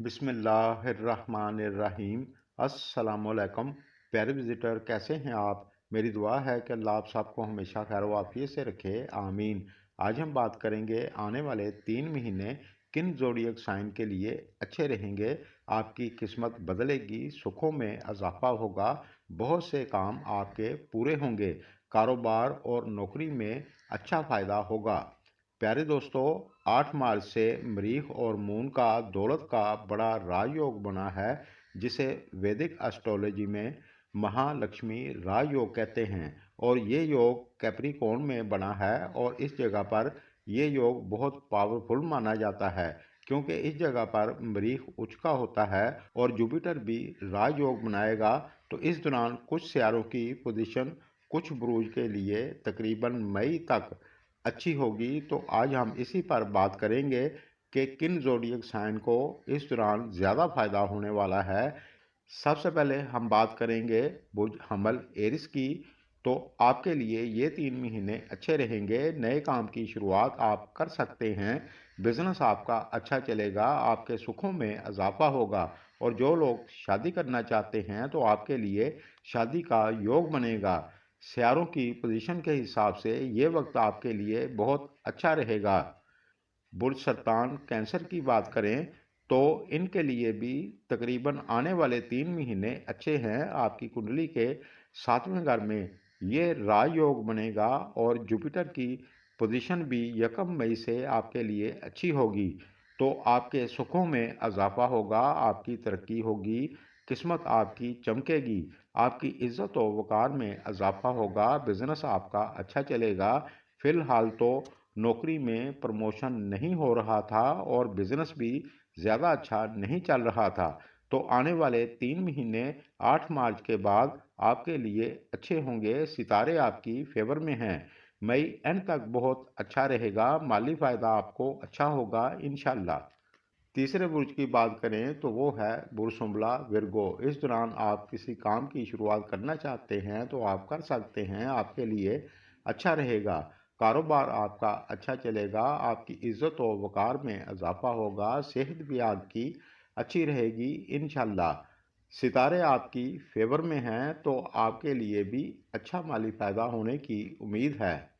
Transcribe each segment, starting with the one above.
बिस्मिल्लाहिर्रहमानिर्रहीम। अस्सलामुअलैकुम। प्यारे विजिटर, कैसे हैं आप? मेरी दुआ है कि अल्लाह आप सबको हमेशा खैर व आफियत से रखे, आमीन। आज हम बात करेंगे आने वाले 3 महीने किन ज़ोडिएक साइन के लिए अच्छे रहेंगे। आपकी किस्मत बदलेगी, सुखों में इजाफा होगा, बहुत से काम आपके पूरे होंगे, कारोबार और नौकरी में अच्छा फ़ायदा होगा। प्यारे दोस्तों, 8 मार्च से मरीख और मून का दौलत का बड़ा राजयोग बना है, जिसे वैदिक एस्ट्रोलॉजी में महालक्ष्मी राजयोग कहते हैं। और ये योग कैप्रिकॉर्न में बना है और इस जगह पर ये योग बहुत पावरफुल माना जाता है, क्योंकि इस जगह पर मरीख उच्च का होता है और जुपिटर भी राजयोग बनाएगा। तो इस दौरान कुछ सितारों की पोजीशन कुछ बुरूज के लिए तकरीबन मई तक अच्छी होगी। तो आज हम इसी पर बात करेंगे कि किन ज़ोडिएक साइन को इस दौरान ज़्यादा फ़ायदा होने वाला है। सबसे पहले हम बात करेंगे बुर्ज हमल एरिस की। तो आपके लिए ये 3 महीने अच्छे रहेंगे। नए काम की शुरुआत आप कर सकते हैं, बिजनेस आपका अच्छा चलेगा, आपके सुखों में इजाफा होगा। और जो लोग शादी करना चाहते हैं तो आपके लिए शादी का योग बनेगा। सितारों की पोजीशन के हिसाब से ये वक्त आपके लिए बहुत अच्छा रहेगा। बुर्ज सरतान कैंसर की बात करें तो इनके लिए भी तकरीबन आने वाले 3 महीने अच्छे हैं। आपकी कुंडली के 7वें घर में ये राजयोग बनेगा और जुपिटर की पोजीशन भी 1 मई से आपके लिए अच्छी होगी। तो आपके सुखों में इजाफा होगा, आपकी तरक्की होगी, किस्मत आपकी चमकेगी, आपकी इज्जत और वक़ार में इजाफा होगा, बिजनेस आपका अच्छा चलेगा। फ़िलहाल तो नौकरी में प्रमोशन नहीं हो रहा था और बिजनेस भी ज़्यादा अच्छा नहीं चल रहा था। तो आने वाले 3 महीने 8 मार्च के बाद आपके लिए अच्छे होंगे, सितारे आपकी फेवर में हैं। मई एंड तक बहुत अच्छा रहेगा, माली फ़ायदा आपको अच्छा होगा इंशाल्लाह। तीसरे बुर्ज की बात करें तो वो है बुर्ज शुम्बला विर्गो। इस दौरान आप किसी काम की शुरुआत करना चाहते हैं तो आप कर सकते हैं, आपके लिए अच्छा रहेगा। कारोबार आपका अच्छा चलेगा, आपकी इज्जत और वक़ार में इजाफा होगा, सेहत भी आपकी अच्छी रहेगी इंशाल्लाह। सितारे आपकी फेवर में हैं तो आपके लिए भी अच्छा माली फ़ायदा होने की उम्मीद है।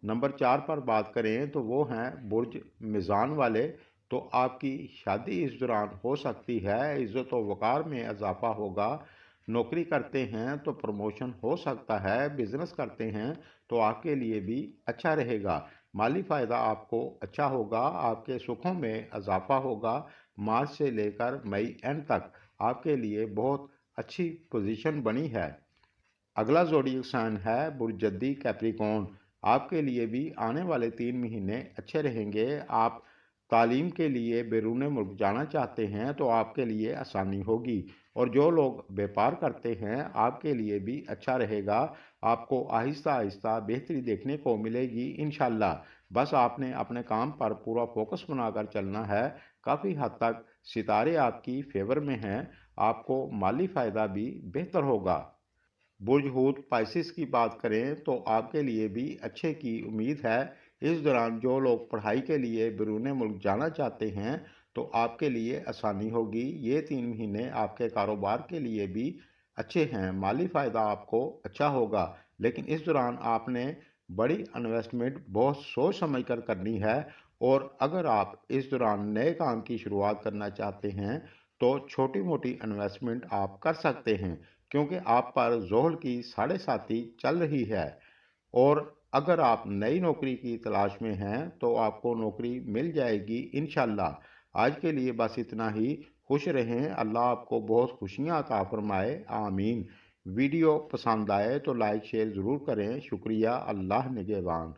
नंबर 4 पर बात करें तो वो हैं बुर्ज मिज़ान वाले। तो आपकी शादी इस दौरान हो सकती है, इज़्ज़त व वक़ार में इजाफा होगा। नौकरी करते हैं तो प्रमोशन हो सकता है, बिज़नेस करते हैं तो आपके लिए भी अच्छा रहेगा, माली फ़ायदा आपको अच्छा होगा, आपके सुखों में इजाफा होगा। मार्च से लेकर मई एंड तक आपके लिए बहुत अच्छी पोजीशन बनी है। अगला ज़ोडिएक साइन है बुर्ज जद्दी कैप्रिकॉर्न। आपके लिए भी आने वाले 3 महीने अच्छे रहेंगे। आप तालीम के लिए बैरून मुल्क जाना चाहते हैं तो आपके लिए आसानी होगी। और जो लोग व्यापार करते हैं आपके लिए भी अच्छा रहेगा, आपको आहिस्ता आहिस्ता बेहतरी देखने को मिलेगी इंशाल्लाह। बस आपने अपने काम पर पूरा फोकस बनाकर चलना है। काफ़ी हद तक सितारे आपकी फेवर में हैं, आपको माली फ़ायदा भी बेहतर होगा। बुर्ज हूत पाइसिस की बात करें तो आपके लिए भी अच्छे की उम्मीद है। इस दौरान जो लोग पढ़ाई के लिए बैरून मुल्क जाना चाहते हैं तो आपके लिए आसानी होगी। ये 3 महीने आपके कारोबार के लिए भी अच्छे हैं, माली फ़ायदा आपको अच्छा होगा। लेकिन इस दौरान आपने बड़ी इन्वेस्टमेंट बहुत सोच समझ कर करनी है। और अगर आप इस दौरान नए काम की शुरुआत करना चाहते हैं तो छोटी मोटी इन्वेस्टमेंट आप कर सकते हैं, क्योंकि आप पर ज़ोहल की 7.5 चल रही है। और अगर आप नई नौकरी की तलाश में हैं तो आपको नौकरी मिल जाएगी इंशाल्लाह। आज के लिए बस इतना ही। खुश रहें, अल्लाह आपको बहुत खुशियाँ अता फरमाए, आमीन। वीडियो पसंद आए तो लाइक शेयर ज़रूर करें। शुक्रिया। अल्लाह निगहबान।